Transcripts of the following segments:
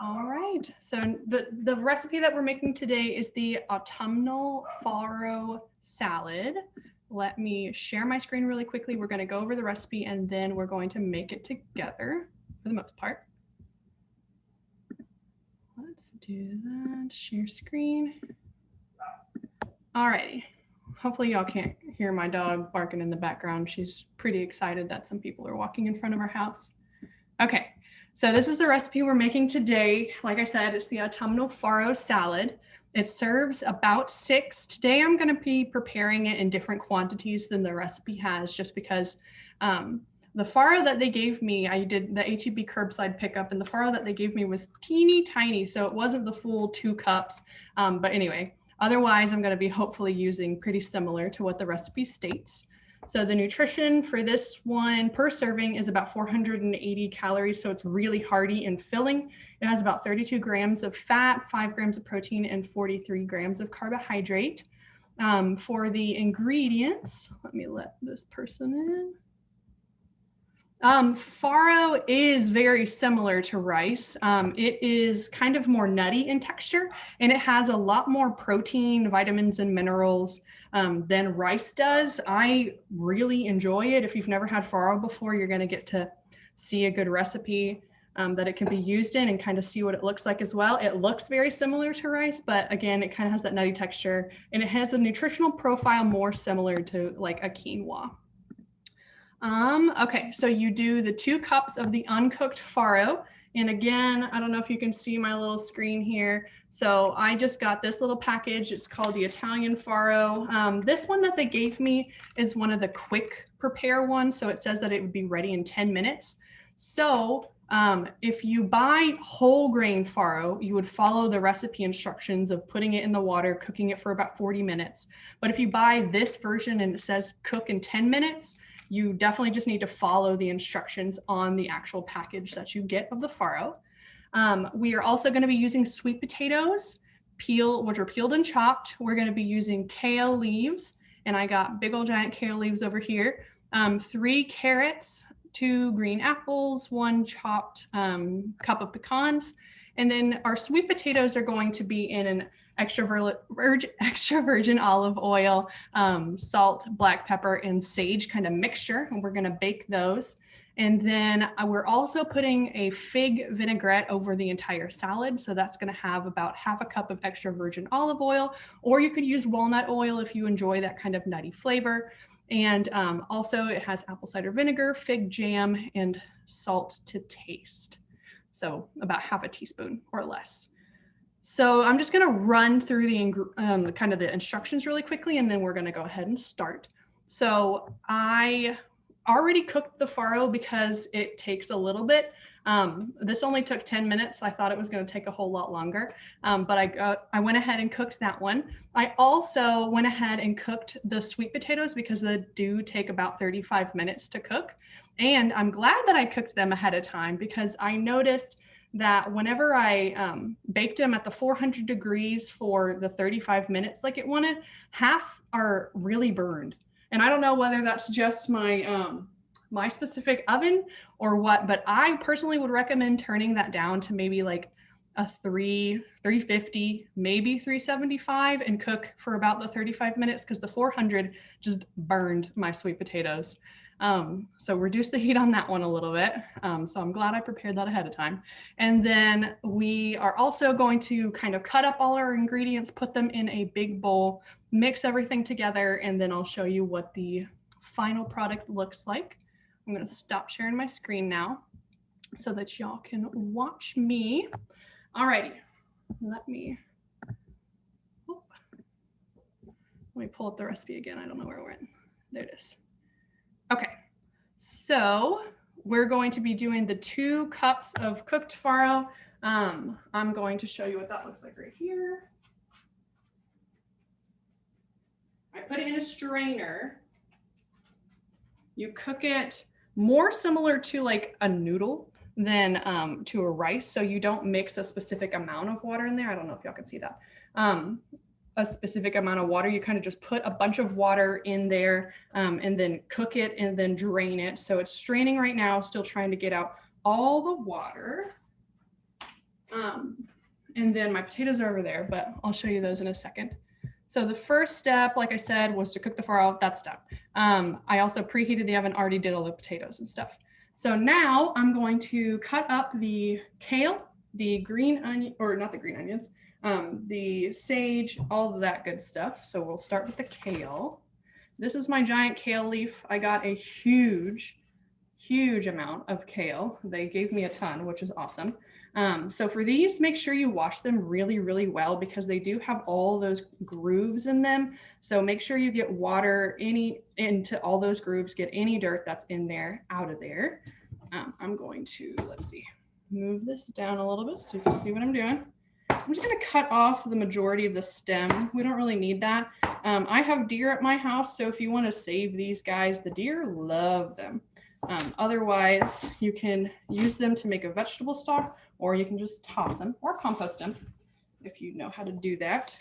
All right, so the recipe that we're making today is the autumnal farro salad. Let me share my screen really quickly. We're going to go over the recipe and then we're going to make it together for the most part. Let's do that, share screen. All righty. Hopefully y'all can't hear my dog barking in the background. She's pretty excited that some people are walking in front of our house. Okay, so this is the recipe we're making today. Like I said, it's the autumnal farro salad. It serves about 6. Today I'm going to be preparing it in different quantities than the recipe has, just because the farro that they gave me, I did the HEB curbside pickup, and the farro that they gave me was teeny tiny, so it wasn't the full 2 cups. But anyway, otherwise I'm going to be hopefully using pretty similar to what the recipe states. So the nutrition for this one per serving is about 480 calories. So it's really hearty and filling. It has about 32 grams of fat, 5 grams of protein, and 43 grams of carbohydrate. For the ingredients, let me let this person in. Farro is very similar to rice. It is kind of more nutty in texture, and it has a lot more protein, vitamins, and minerals than rice does. I really enjoy it. If you've never had farro before, you're going to get to see a good recipe that it can be used in and kind of see what it looks like as well. It looks very similar to rice, but again, it kind of has that nutty texture, and it has a nutritional profile more similar to like a quinoa. Okay, so you do the 2 cups of the uncooked farro. And again, I don't know if you can see my little screen here. So I just got this little package. It's called the Italian farro. This one that they gave me is one of the quick prepare ones. So it says that it would be ready in 10 minutes. So if you buy whole grain farro, you would follow the recipe instructions of putting it in the water, cooking it for about 40 minutes. But if you buy this version and it says cook in 10 minutes, you definitely just need to follow the instructions on the actual package that you get of the farro. We are also going to be using sweet potatoes, which are peeled and chopped. We're going to be using kale leaves, and I got big old giant kale leaves over here. 3 carrots, 2 green apples, 1 chopped cup of pecans. And then our sweet potatoes are going to be in an extra virgin olive oil, salt, black pepper, and sage kind of mixture, and we're going to bake those. And then we're also putting a fig vinaigrette over the entire salad, so that's going to have about half a cup of extra virgin olive oil, or you could use walnut oil if you enjoy that kind of nutty flavor. And also it has apple cider vinegar, fig jam, and salt to taste. So about half a teaspoon or less. So I'm just going to run through the kind of the instructions really quickly, and then we're going to go ahead and start. So I already cooked the farro because it takes a little bit. This only took 10 minutes. I thought it was going to take a whole lot longer, but I went ahead and cooked that one. I also went ahead and cooked the sweet potatoes because they do take about 35 minutes to cook. And I'm glad that I cooked them ahead of time because I noticed that whenever I baked them at the 400 degrees for the 35 minutes like it wanted, half are really burned. And I don't know whether that's just my my specific oven or what, but I personally would recommend turning that down to maybe like a 350, maybe 375, and cook for about the 35 minutes because the 400 just burned my sweet potatoes. So reduce the heat on that one a little bit. So I'm glad I prepared that ahead of time. And then we are also going to kind of cut up all our ingredients, put them in a big bowl, mix everything together, and then I'll show you what the final product looks like. I'm going to stop sharing my screen now so that y'all can watch me. Alrighty, let me pull up the recipe again. I don't know where we're in. There it is. Okay, so we're going to be doing the 2 cups of cooked farro. I'm going to show you what that looks like right here. I put it in a strainer. You cook it more similar to like a noodle than to a rice. So you don't mix a specific amount of water in there. I don't know if y'all can see that. A specific amount of water. You kind of just put a bunch of water in there and then cook it and then drain it. So it's straining right now, still trying to get out all the water. And then my potatoes are over there, but I'll show you those in a second. So the first step, like I said, was to cook the farro. That's done. I also preheated the oven, already did all the potatoes and stuff. So now I'm going to cut up the kale, the green onion, or not the green onions, the sage, all of that good stuff. So we'll start with the kale. This is my giant kale leaf. I got a huge amount of kale. They gave me a ton, which is awesome. So for these, make sure you wash them really well because they do have all those grooves in them. So make sure you get water into all those grooves, get any dirt that's in there out of there. I'm going to, let's see, move this down a little bit so you can see what I'm doing. I'm just going to cut off the majority of the stem. We don't really need that. I have deer at my house, so if you want to save these guys, the deer love them. Otherwise, you can use them to make a vegetable stock, or you can just toss them or compost them if you know how to do that.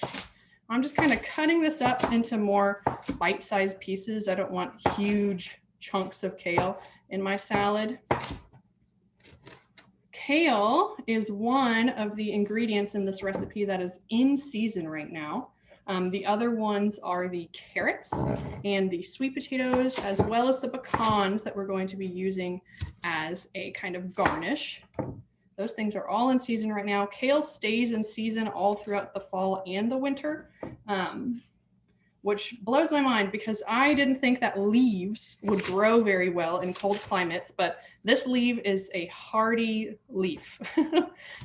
I'm just kind of cutting this up into more bite-sized pieces. I don't want huge chunks of kale in my salad. Kale is one of the ingredients in this recipe that is in season right now. The other ones are the carrots and the sweet potatoes, as well as the pecans that we're going to be using as a kind of garnish. Those things are all in season right now. Kale stays in season all throughout the fall and the winter, which blows my mind because I didn't think that leaves would grow very well in cold climates, but this leaf is a hardy leaf.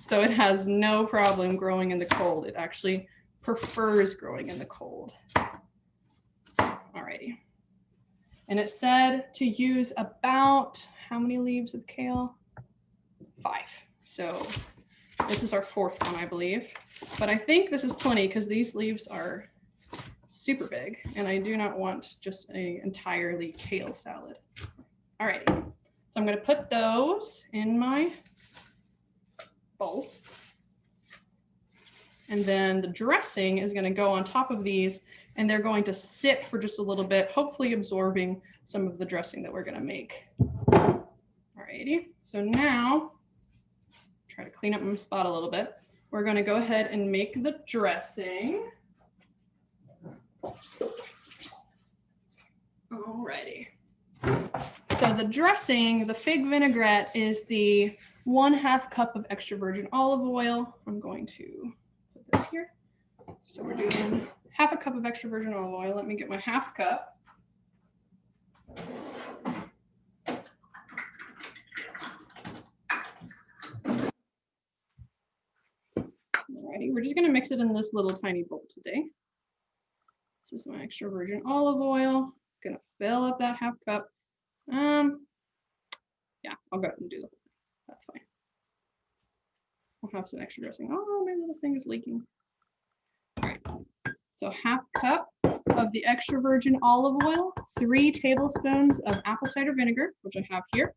So it has no problem growing in the cold. It actually prefers growing in the cold. Alrighty. And it said to use about how many leaves of kale? 5. So this is our 4th one, I believe. But I think this is plenty because these leaves are super big and I do not want just an entirely kale salad. Alrighty. So I'm going to put those in my bowl. And then the dressing is going to go on top of these and they're going to sit for just a little bit, hopefully absorbing some of the dressing that we're going to make. Alrighty, so now, try to clean up my spot a little bit. We're going to go ahead and make the dressing. Alrighty. So the dressing, the fig vinaigrette, is the 1/2 cup of extra virgin olive oil. I'm going to put this here. So we're doing 1/2 cup of extra virgin olive oil. Let me get my 1/2 cup. Alrighty, we're just going to mix it in this little tiny bowl today. This is my extra virgin olive oil. I'm going to fill up that 1/2 cup. Yeah, I'll go ahead and do the whole thing. That's fine. I'll have some extra dressing. Oh, my little thing is leaking. All right, so 1/2 cup of the extra virgin olive oil, 3 tablespoons of apple cider vinegar, which I have here.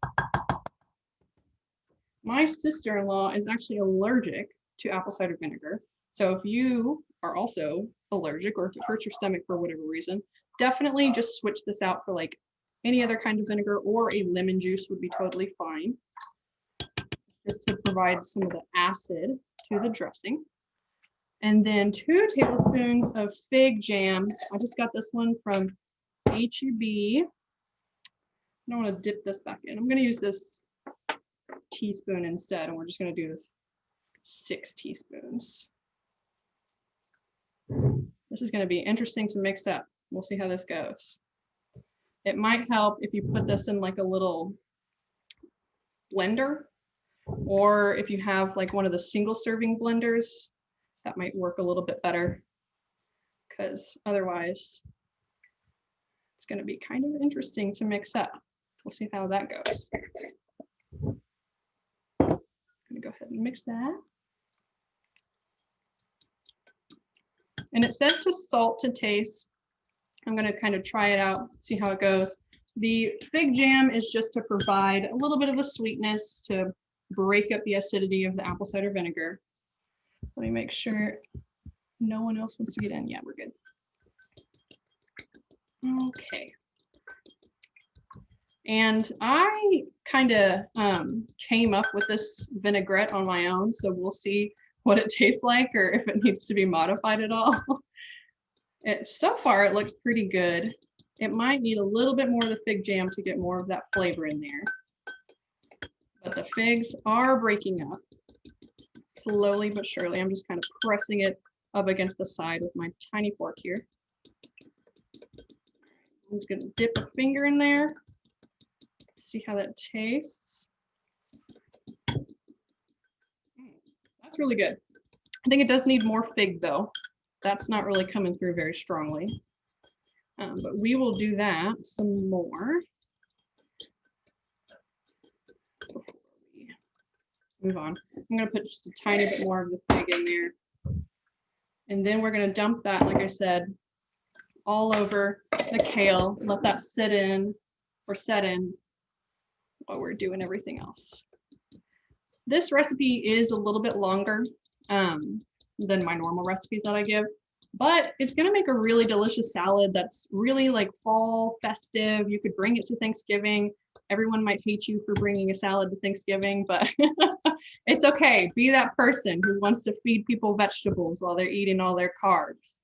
My sister-in-law is actually allergic to apple cider vinegar. So if you are also allergic or if it hurts your stomach for whatever reason, definitely just switch this out for like any other kind of vinegar, or a lemon juice would be totally fine, just to provide some of the acid to the dressing. And then 2 tablespoons of fig jam. I just got this one from H-E-B. I don't want to dip this back in. I'm going to use this teaspoon instead, and we're just going to do 6 teaspoons. This is going to be interesting to mix up. We'll see how this goes. It might help if you put this in like a little blender, or if you have like one of the single serving blenders, that might work a little bit better, because otherwise it's going to be kind of interesting to mix up. We'll see how that goes. I'm going to go ahead and mix that. And it says to salt to taste. I'm going to kind of try it out, see how it goes. The fig jam is just to provide a little bit of a sweetness to break up the acidity of the apple cider vinegar. Let me make sure no one else wants to get in. Yeah, we're good. Okay. And I kind of came up with this vinaigrette on my own, so we'll see what it tastes like or if it needs to be modified at all. So far, it looks pretty good. It might need a little bit more of the fig jam to get more of that flavor in there. But the figs are breaking up slowly but surely. I'm just kind of pressing it up against the side with my tiny fork here. I'm just gonna dip a finger in there, see how that tastes. That's really good. I think it does need more fig though. That's not really coming through very strongly. But we will do that some more before we move on. I'm gonna put just a tiny bit more of the fig in there. And then we're gonna dump that, like I said, all over the kale, let that sit in or set in while we're doing everything else. This recipe is a little bit longer than my normal recipes that I give, but it's gonna make a really delicious salad that's really like fall festive. You could bring it to Thanksgiving. Everyone might hate you for bringing a salad to Thanksgiving, but it's okay. Be that person who wants to feed people vegetables while they're eating all their carbs.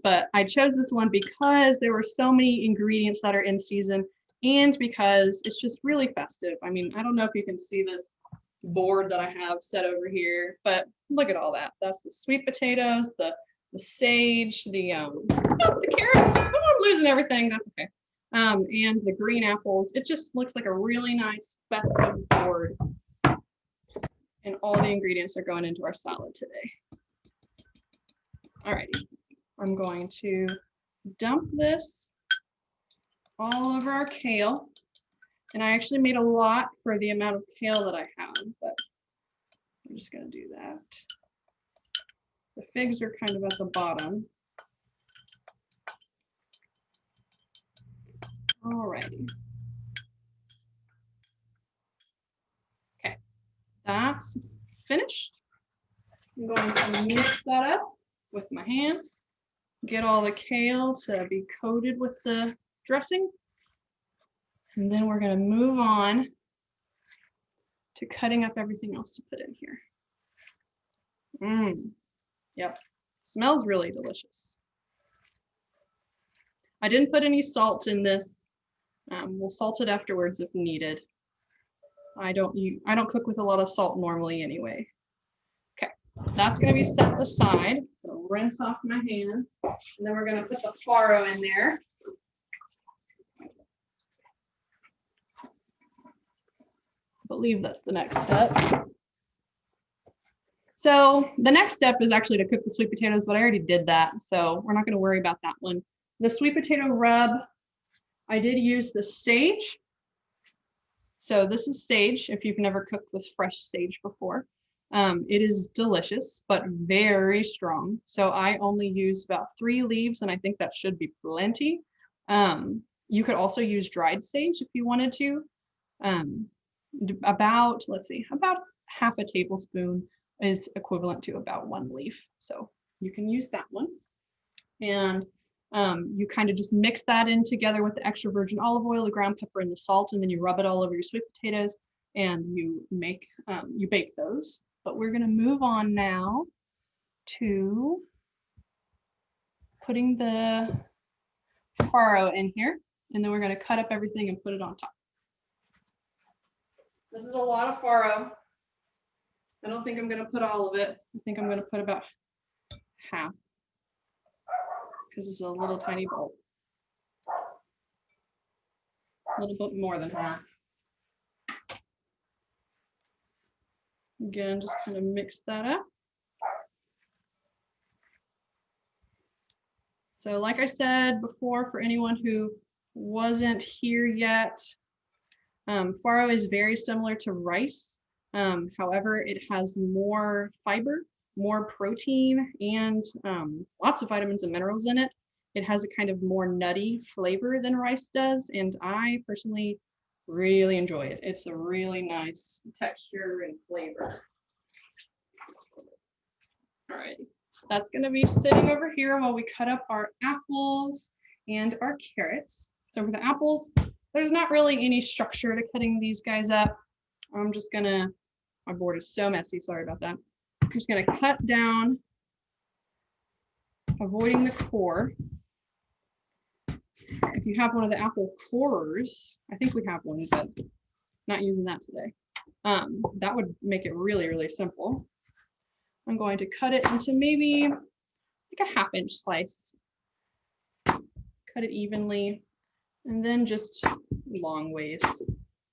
But I chose this one because there were so many ingredients that are in season and because it's just really festive. I mean, I don't know if you can see this board that I have set over here, but look at all that. That's the sweet potatoes, the sage, the carrots. Oh, I'm losing everything. That's okay. And the green apples. It just looks like a really nice festive board. And all the ingredients are going into our salad today. All right, I'm going to dump this all over our kale. And I actually made a lot for the amount of kale that I have, but I'm just gonna do that. The figs are kind of at the bottom. All righty. Okay, that's finished. I'm going to mix that up with my hands, get all the kale to be coated with the dressing. And then we're going to move on to cutting up everything else to put in here. Yep, smells really delicious. I didn't put any salt in this. We'll salt it afterwards if needed. I don't cook with a lot of salt normally anyway. Okay, that's going to be set aside. So rinse off my hands, and then we're going to put the farro in there. I believe that's the next step. So the next step is actually to cook the sweet potatoes, but I already did that, so we're not going to worry about that one. The sweet potato rub, I did use the sage. So this is sage, if you've never cooked with fresh sage before. It is delicious, but very strong. So I only used about 3 leaves, and I think that should be plenty. You could also use dried sage if you wanted to. About half a tablespoon is equivalent to about 1 leaf. So you can use that one. And you kind of just mix that in together with the extra virgin olive oil, the ground pepper, and the salt, and then you rub it all over your sweet potatoes and you bake those. But we're gonna move on now to putting the farro in here, and then we're gonna cut up everything and put it on top. This is a lot of farro. I don't think I'm gonna put all of it. I think I'm gonna put about half, because it's a little tiny bowl. A little bit more than half. Again, just kind of mix that up. So like I said before, for anyone who wasn't here yet, farro is very similar to rice. However, it has more fiber, more protein, and lots of vitamins and minerals in it. It has a kind of more nutty flavor than rice does, and I personally really enjoy it. It's a really nice texture and flavor. All right, that's going to be sitting over here while we cut up our apples and our carrots. So for the apples, there's not really any structure to cutting these guys up. I'm just gonna, my board is so messy, sorry about that. I'm just gonna cut down, avoiding the core. If you have one of the apple cores, I think we have one, but not using that today. That would make it really, really simple. I'm going to cut it into maybe like a 1/2 inch slice. Cut it evenly, and then just long ways.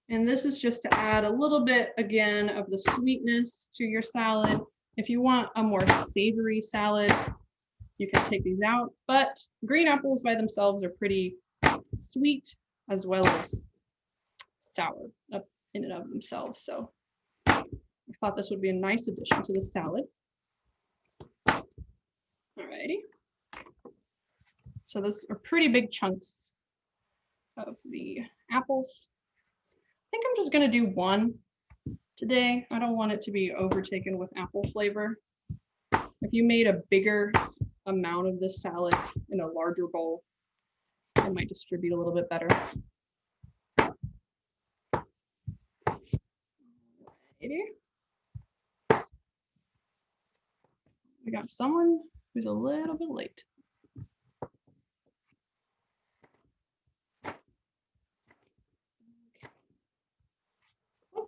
And this is just to add a little bit, again, of the sweetness to your salad. If you want a more savory salad, you can take these out, but green apples by themselves are pretty sweet as well as sour up in and of themselves. So I thought this would be a nice addition to the salad. Alrighty. So those are pretty big chunks of the apples. I think I'm just gonna do one today. I don't want it to be overtaken with apple flavor. If you made a bigger amount of this salad in a larger bowl, it might distribute a little bit better. We got someone who's a little bit late. Oh,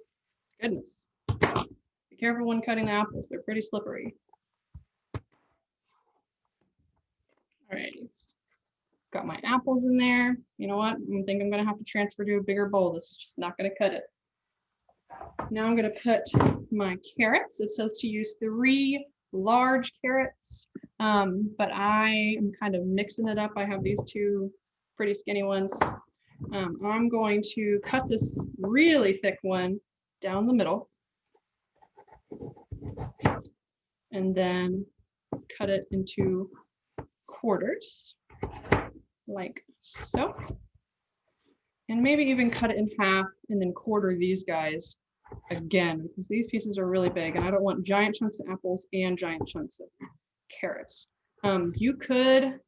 goodness. Be careful when cutting the apples. They're pretty slippery. Alrighty. Got my apples in there. You know what? I think I'm gonna have to transfer to a bigger bowl. This is just not gonna cut it. Now I'm gonna put my carrots. It says to use 3 large carrots, but I am kind of mixing it up. I have these 2 pretty skinny ones. I'm going to cut this really thick one down the middle and then cut it into quarters like so, and maybe even cut it in half and then quarter these guys again, because these pieces are really big and I don't want giant chunks of apples and giant chunks of carrots. You could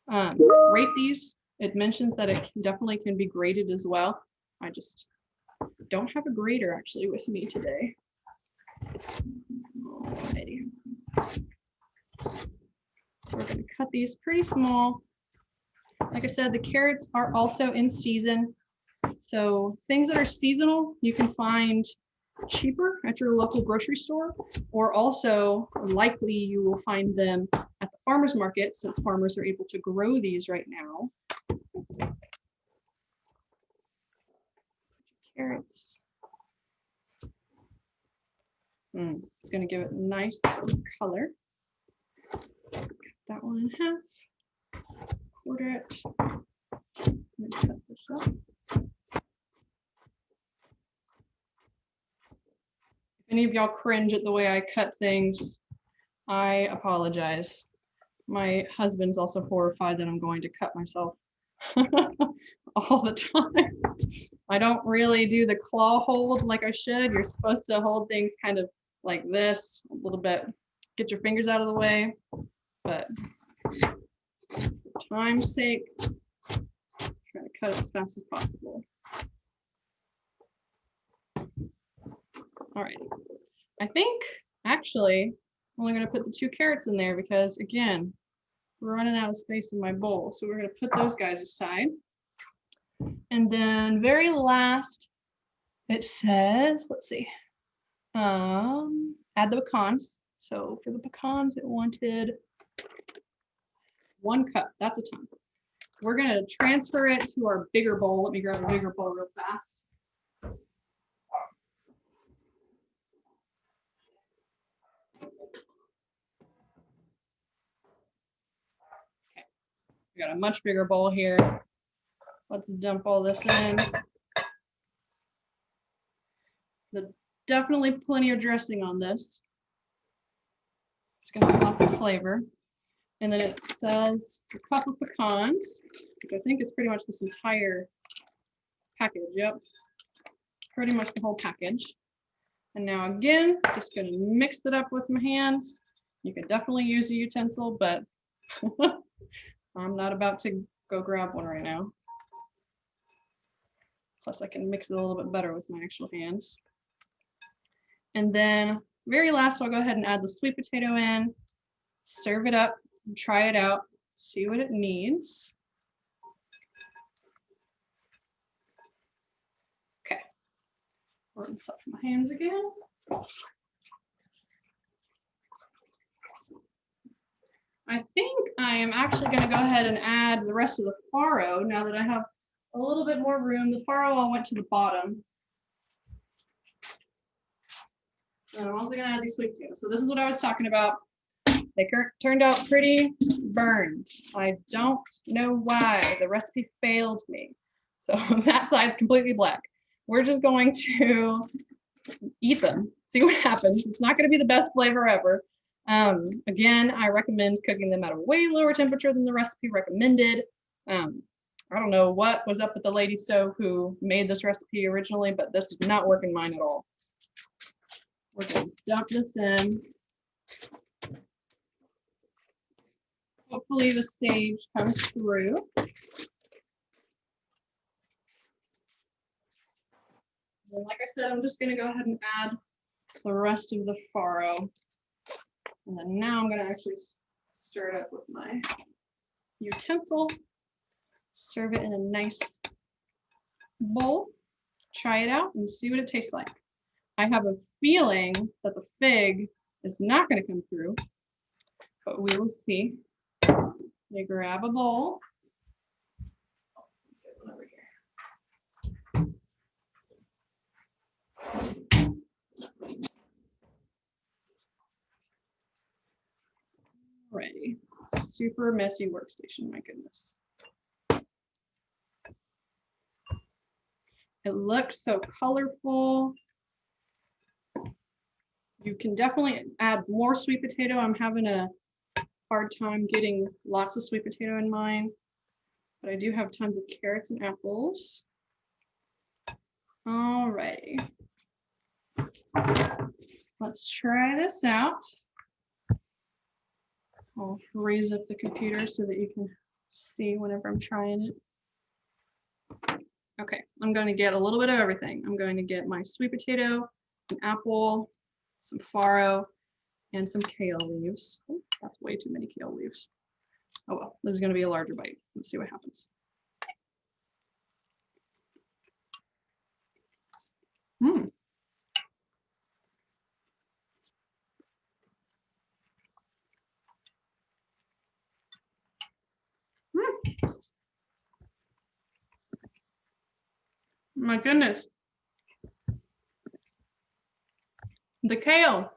grate these. It mentions that it definitely can be grated as well. I just don't have a grater actually with me today. Alrighty. So we're going to cut these pretty small. Like I said, the carrots are also in season. So things that are seasonal, you can find cheaper at your local grocery store, or also likely you will find them at the farmer's market since farmers are able to grow these right now. Carrots. It's going to give it a nice color. Cut that one in half. Quarter it. And cut this up. If any of y'all cringe at the way I cut things, I apologize. My husband's also horrified that I'm going to cut myself all the time. I don't really do the claw hold like I should. You're supposed to hold things kind of like this, a little bit, get your fingers out of the way, but for time's sake, try to cut it as fast as possible. All right, I think actually I'm only going to put the 2 carrots in there because again, we're running out of space in my bowl. So we're going to put those guys aside. And then very last, it says, let's see, add the pecans. So for the pecans, it wanted 1 cup. That's a ton. We're going to transfer it to our bigger bowl. Let me grab a bigger bowl real fast. Okay, we got a much bigger bowl here. Let's dump all this in. There's definitely plenty of dressing on this. It's gonna have lots of flavor. And then it says a cup of pecans, which I think is pretty much this entire package. Yep, pretty much the whole package. And now again, just gonna mix it up with my hands. You can definitely use a utensil, but I'm not about to go grab one right now. Plus I can mix it a little bit better with my actual hands. And then very last, I'll go ahead and add the sweet potato in, serve it up, and try it out, see what it needs. Okay, rinse off my hands again. I think I am actually going to go ahead and add the rest of the farro now that I have a little bit more room. The farro all went to the bottom. And I'm also going to add these sweet potatoes. So this is what I was talking about. They turned out pretty burned. I don't know why. The recipe failed me. So that side's completely black. We're just going to eat them, see what happens. It's not going to be the best flavor ever. Again, I recommend cooking them at a way lower temperature than the recipe recommended. I don't know what was up with the lady stove who made this recipe originally, but this did not work in mine at all. We're going to dump this in. Hopefully the sage comes through. And like I said, I'm just going to go ahead and add the rest of the farro. And then now I'm going to actually stir it up with my utensil. Serve it in a nice bowl. Try it out and see what it tastes like. I have a feeling that the fig is not going to come through, but we will see. You grab a bowl. Let's get one over here. Alrighty. Super messy workstation, my goodness. It looks so colorful. You can definitely add more sweet potato. I'm having a hard time getting lots of sweet potato in mine, but I do have tons of carrots and apples. Alrighty. Let's try this out. I'll raise up the computer so that you can see whenever I'm trying it. Okay, I'm going to get a little bit of everything. I'm going to get my sweet potato, an apple, some farro, and some kale leaves. Oh, that's way too many kale leaves. Oh well, this is going to be a larger bite. Let's see what happens. Mm. My goodness. The kale,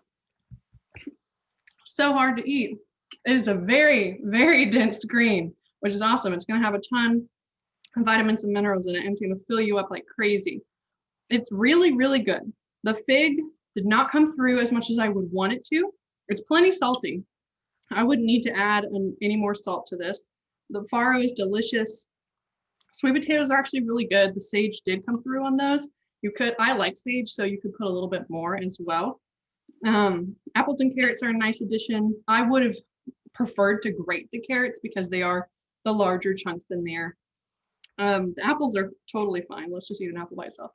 so hard to eat. It is a very, very dense green, which is awesome. It's going to have a ton of vitamins and minerals in it, and it's going to fill you up like crazy. It's really, really good. The fig did not come through as much as I would want it to. It's plenty salty. I wouldn't need to add any more salt to this. The farro is delicious. Sweet potatoes are actually really good. The sage did come through on those. I like sage, so you could put a little bit more as well. Apples and carrots are a nice addition. I would have preferred to grate the carrots because they are the larger chunks in there. The apples are totally fine. Let's just eat an apple by itself.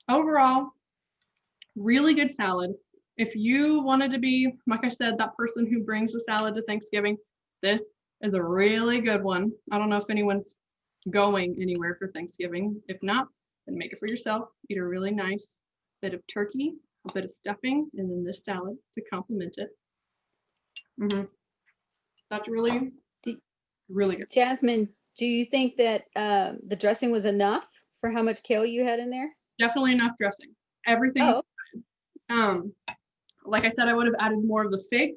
Overall, really good salad. If you wanted to be, like I said, that person who brings the salad to Thanksgiving, this is a really good one. I don't know if anyone's going anywhere for Thanksgiving. If not, then make it for yourself. Eat a really nice bit of turkey, a bit of stuffing, and then this salad to complement it. That's really good. Jasmine, do you think that the dressing was enough for how much kale you had in there? Definitely enough dressing. Everything is fine. Like I said, I would have added more of the fig.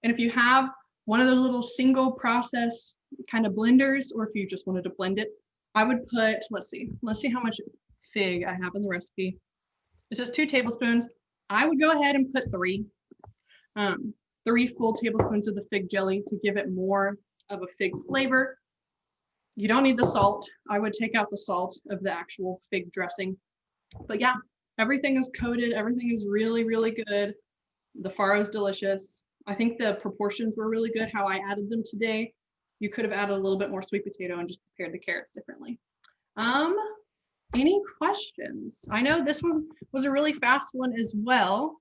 And if you have one of those little single process kind of blenders, or if you just wanted to blend it, I would put, let's see how much fig I have in the recipe. It says 2 tablespoons. I would go ahead and put 3 full tablespoons of the fig jelly to give it more of a fig flavor. You don't need the salt. I would take out the salt of the actual fig dressing. But yeah, everything is coated. Everything is really, really good. The farro is delicious. I think the proportions were really good, how I added them today. you could have added a little bit more sweet potato and just prepared the carrots differently. Any questions? I know this one was a really fast one as well.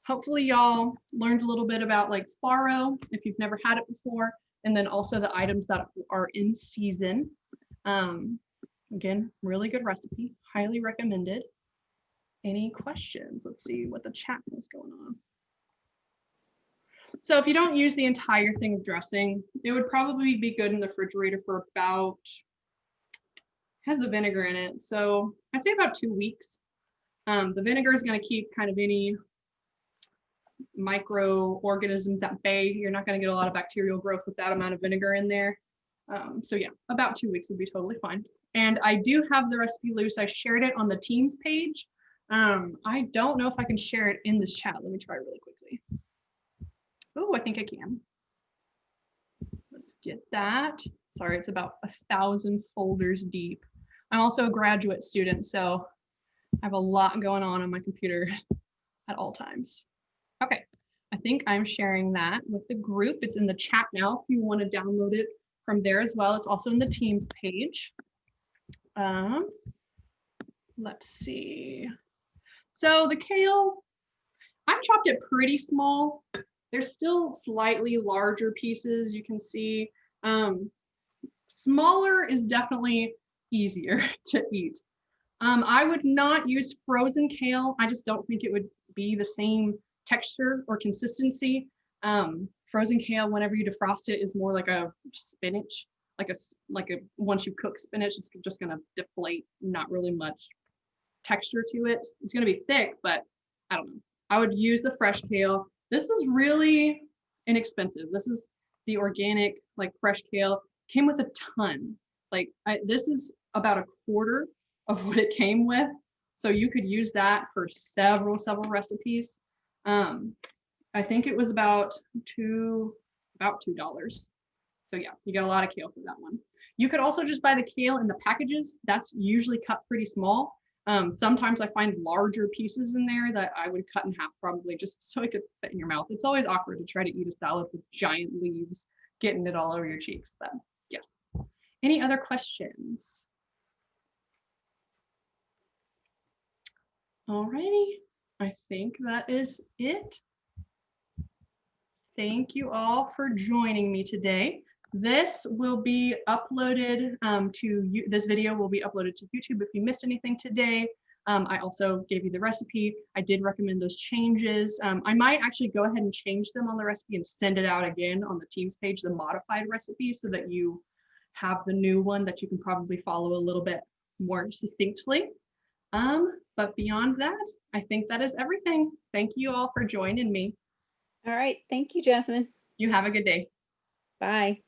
Hopefully y'all learned a little bit about like farro if you've never had it before, and then also the items that are in season. Again, really good recipe, highly recommended. Any questions? Let's see what the chat is going on. So if you don't use the entire thing of dressing, it would probably be good in the refrigerator for about, has the vinegar in it, so I'd say about 2 weeks. The vinegar is going to keep kind of any microorganisms at bay. You're not going to get a lot of bacterial growth with that amount of vinegar in there. So yeah, about 2 weeks would be totally fine. And I do have the recipe loose. I shared it on the Teams page. I don't know if I can share it in this chat. Let me try really quickly. Oh, I think I can. Let's get that. Sorry, it's about 1,000 folders deep. I'm also a graduate student, so I have a lot going on my computer at all times. Okay, I think I'm sharing that with the group. It's in the chat now if you want to download it from there as well. It's also in the Teams page. Let's see. So the kale, I've chopped it pretty small. There's still slightly larger pieces you can see. Smaller is definitely easier to eat. I would not use frozen kale. I just don't think it would be the same texture or consistency. Frozen kale, whenever you defrost it, is more like a spinach, like a once you cook spinach, it's just gonna deflate, not really much texture to it. It's gonna be thick, but I don't know. I would use the fresh kale. This is really inexpensive. This is the organic, like fresh kale. Came with a ton. Like this is about a quarter of what it came with. So you could use that for several recipes. I think it was about $2. So yeah, you get a lot of kale for that one. You could also just buy the kale in the packages. That's usually cut pretty small. Sometimes I find larger pieces in there that I would cut in half probably just so it could fit in your mouth. It's always awkward to try to eat a salad with giant leaves getting it all over your cheeks, but yes. Any other questions? Alrighty, I think that is it. Thank you all for joining me today. This will be uploaded this video will be uploaded to YouTube if you missed anything today. I also gave you the recipe. I did recommend those changes. I might actually go ahead and change them on the recipe and send it out again on the Teams page, the modified recipe, so that you have the new one that you can probably follow a little bit more succinctly. But beyond that, I think that is everything. Thank you all for joining me. All right. Thank you, Jasmine. You have a good day. Bye.